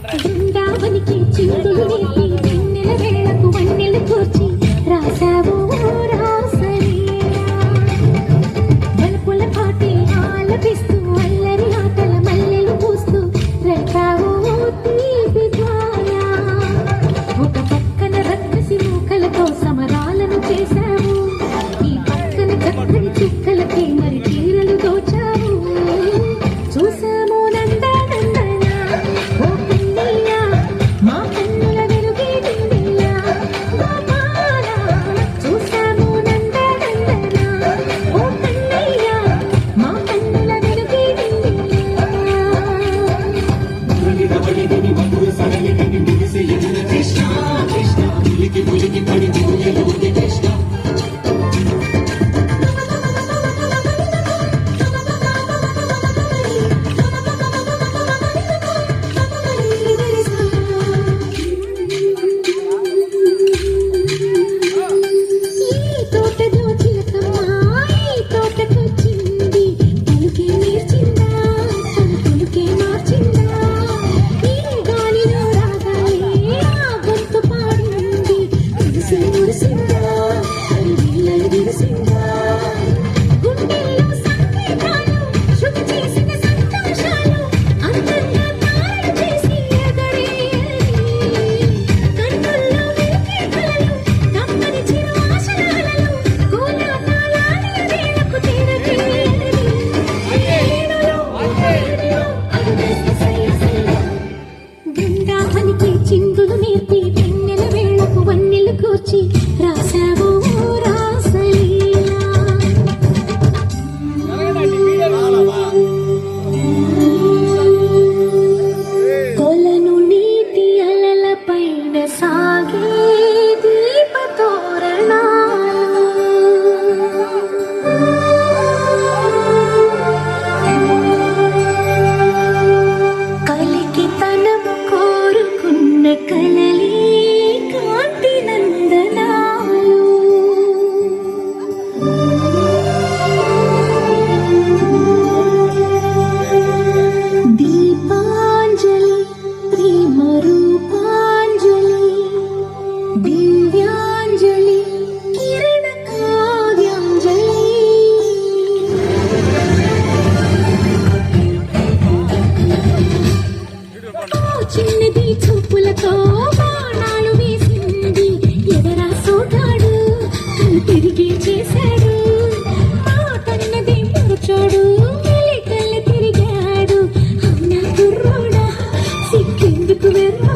బృందావనికి చిందులు నేర్పి వెన్నెల వేళకు వన్నెలు కూర్చి రాసావు రాసలీలా బలుపుల పాటి ఆలపిస్తూ అల్లరి ఆటల మల్లెలు పూస్తూ రేపావు తీపి జ్వాల ఒక పక్కన రక్కసి మూకలతో సమరాలను చేశావు ఈ పక్కన చక్కని చుక్కలకి మరి చీరలు దోచావు చూసాము చిందులు నేర్పి వెన్నెల వేళకు వన్నెలు కూర్చి రాసావు రాసలీలా కొలను నీటి అలల పైన సాగే దీపతోరణాలు కలికి తనము కోరుకున్న కలలే కాంతి నందనాలు దీపాంజలి ప్రేమ రూపాంజలి దివ్యాంజలి కిరణ కావ్యాంజలి చిన్నది చూపులతో బాణాలు వేసింది ఎవరా సోగాడు తను తిరిగి చేశాడు మాటన్నది మరచోడు మెలికల్లి తిరిగాడు అవునా కుర్రోడా సిక్కెందుకు వెర్రా